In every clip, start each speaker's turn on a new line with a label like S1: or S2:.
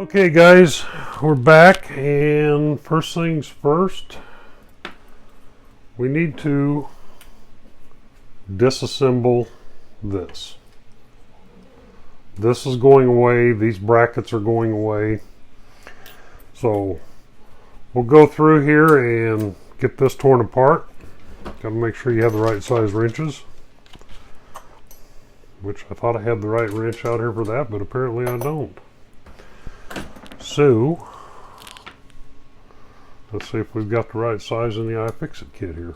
S1: Okay guys, we're back, and first things first, we need to disassemble this. This is going away, these brackets are going away. So we'll go through here and get this torn apart. Got to make sure you have the right size wrenches, which I thought I had the right wrench out here for that, but apparently I don't. So, let's see if we've got the right size in the iFixit kit here.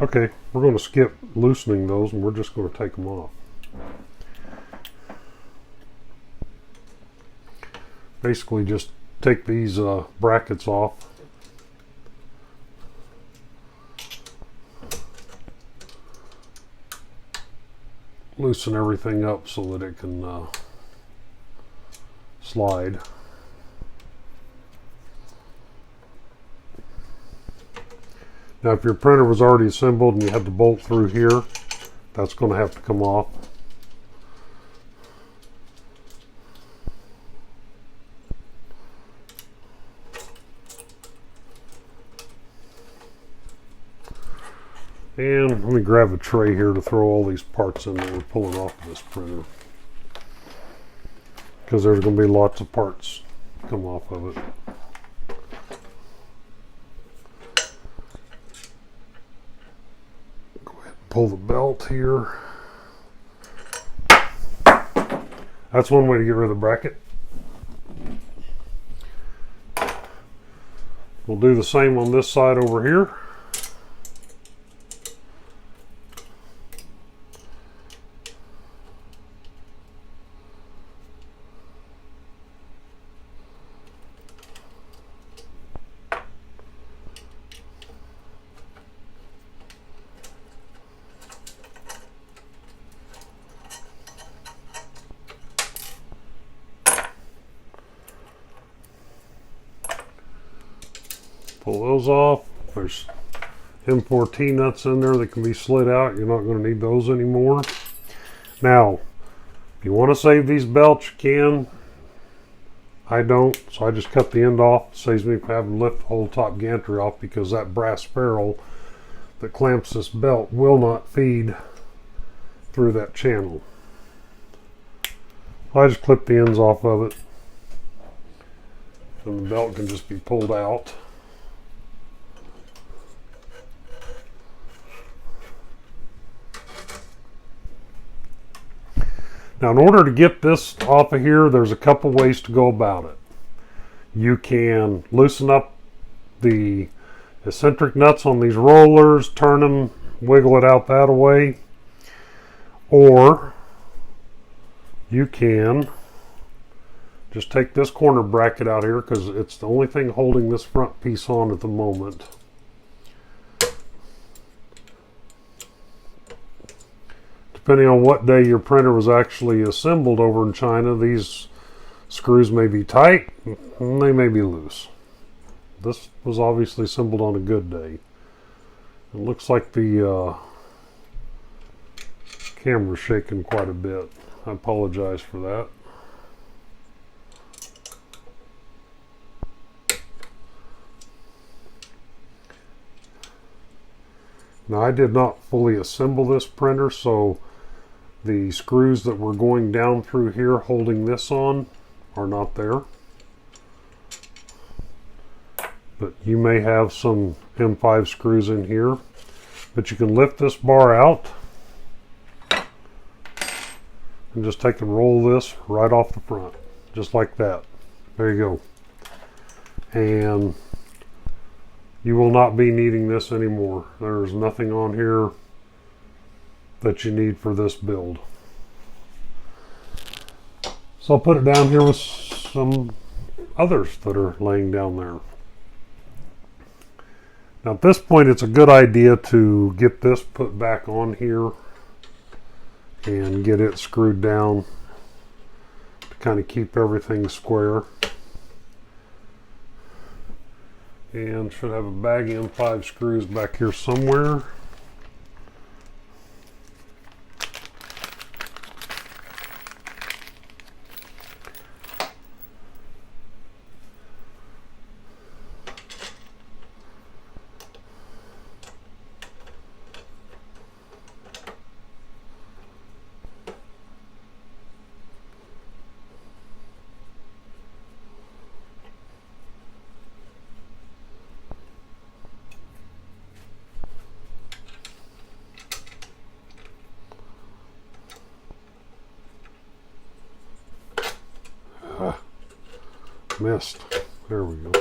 S1: Okay, we're going to skip loosening those and we're just going to take them off. Basically just take these brackets off. Loosen everything up so that it can slide. Now if your printer was already assembled and you had the bolt through here, that's going to have to come off. And let me grab a tray here to throw all these parts in that we're pulling off of this printer, because there's going to be lots of parts come off of it. Go ahead and pull the belt here. That's one way to get rid of the bracket. We'll do the same on this side over here. Pull those off. There's M4T nuts in there that can be slid out. You're not going to need those anymore. Now, if you want to save these belts, you can. I don't, so I just cut the end off. It saves me from having to lift the whole top gantry off, because that brass ferrule that clamps this belt will not feed through that channel. So I just clip the ends off of it, and the belt can just be pulled out. Now, in order to get this off of here, there's a couple ways to go about it. You can loosen up the eccentric nuts on these rollers, turn them, wiggle it out that way. Or you can just take this corner bracket out here, because it's the only thing holding this front piece on at the moment. Depending on what day your printer was actually assembled over in China, these screws may be tight and they may be loose. This was obviously assembled on a good day. It looks like the camera's shaking quite a bit. I apologize for that. Now, I did not fully assemble this printer, so the screws that were going down through here holding this on are not there. But you may have some M5 screws in here. But you can lift this bar out and just take and roll this right off the front, just like that. There you go. And you will not be needing this anymore. There's nothing on here that you need for this build. So I'll put it down here with some others that are laying down there. Now at this point, it's a good idea to get this put back on here and get it screwed down to kind of keep everything square. And should have a bag of M5 screws back here somewhere. missed. There we go.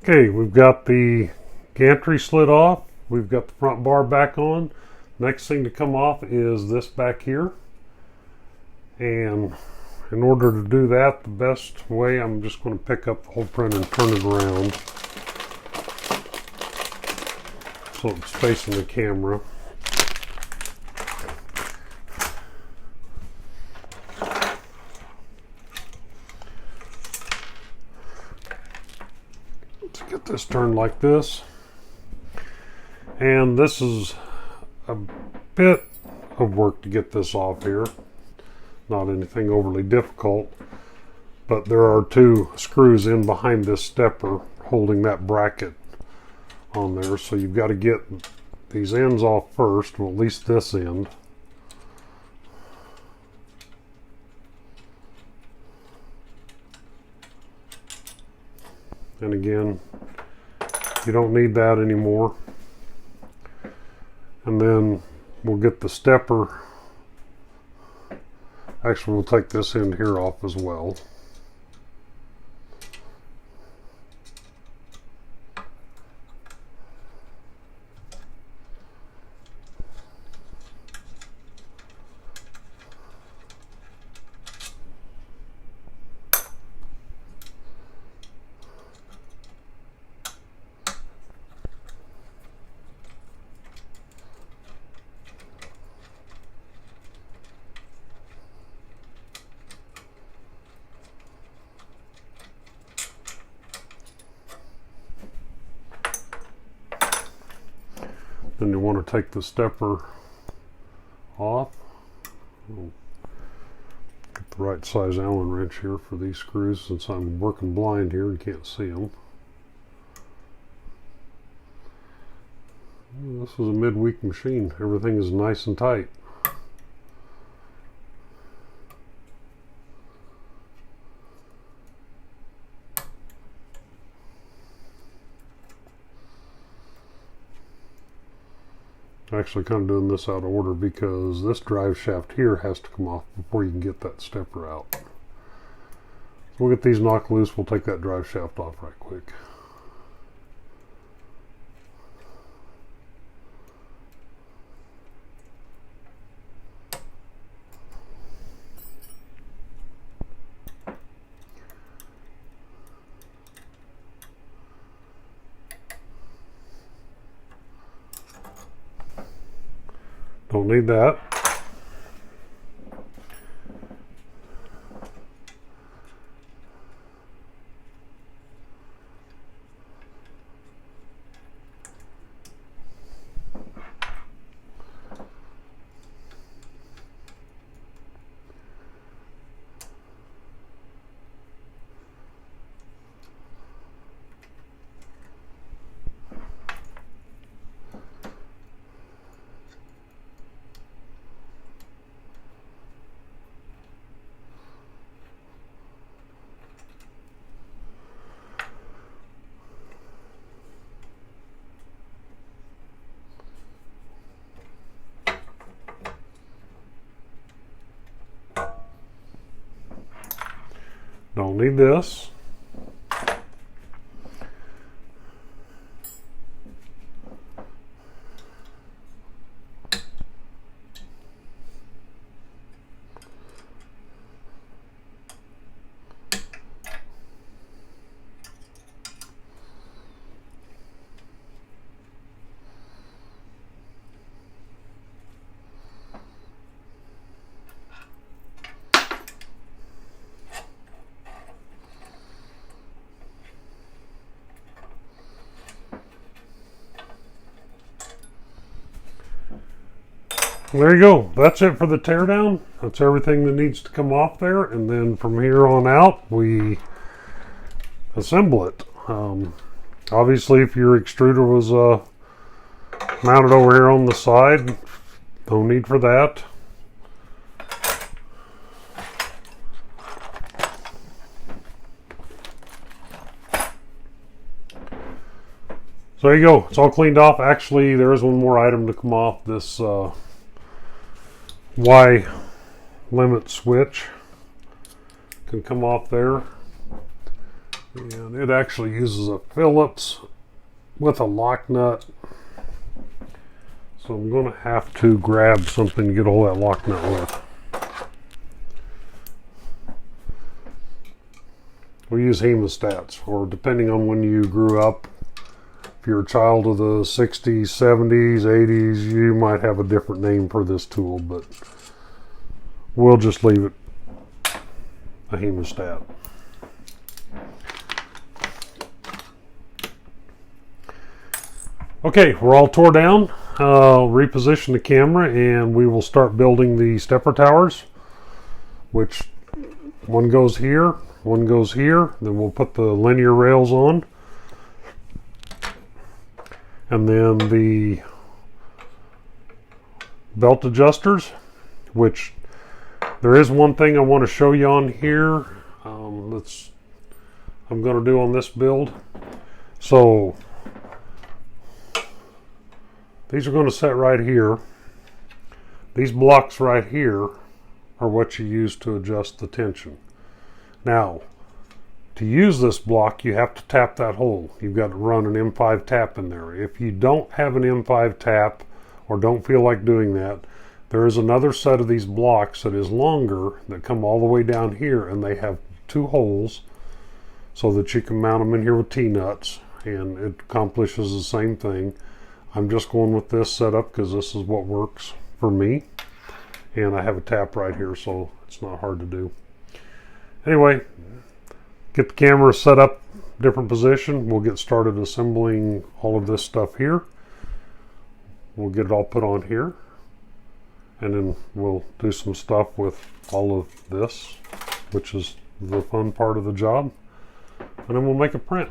S1: Okay, we've got the gantry slid off. We've got the front bar back on. Next thing to come off is this back here. And in order to do that, the best way, I'm just going to pick up the whole print and turn it around so it's facing the camera. Get this turned like this, and this is a bit of work to get this off here, not anything overly difficult, but there are two screws in behind this stepper holding that bracket on there, so you've got to get these ends off first, well, at least this end. And again, you don't need that anymore. And then we'll get the stepper. Actually, we'll take this end here off as well. Then you want to take the stepper off. Get the right size Allen wrench here for these screws, since I'm working blind here and can't see them. This is a midweek machine. Everything is nice and tight. Actually kind of doing this out of order because this drive shaft here has to come off before you can get that stepper out. So we'll get these knocked loose. We'll take that drive shaft off right quick. Don't need that. Don't need this. There you go. That's it for the teardown. That's everything that needs to come off there. And then from here on out, we assemble it. Obviously, if your extruder was mounted over here on the side, no need for that. So there you go. It's all cleaned off. Actually, there is one more item to come off. This Y limit switch can come off there, and it actually uses a Phillips with a lock nut, so I'm going to have to grab something to get all that lock nut with. We use hemostats, or depending on when you grew up, if you're a child of the 60s, 70s, 80s, you might have a different name for this tool, but we'll just leave it a hemostat. Okay, we're all tore down. Reposition the camera and we will start building the stepper towers, which one goes here, one goes here. Then we'll put the linear rails on. And then the belt adjusters, which there is one thing I want to show you on here that's I'm going to do on this build. So these are going to set right here. These blocks right here are what you use to adjust the tension. Now, to use this block, you have to tap that hole. You've got to run an M5 tap in there. If you don't have an M5 tap or don't feel like doing that, there is another set of these blocks that is longer that come all the way down here, and they have 2 holes so that you can mount them in here with T-nuts, and it accomplishes the same thing. I'm just going with this setup because this is what works for me, and I have a tap right here, so it's not hard to do. Anyway, get the camera set up, different position. We'll get started assembling all of this stuff here. We'll get it all put on here, and then we'll do some stuff with all of this, which is the fun part of the job, and then we'll make a print.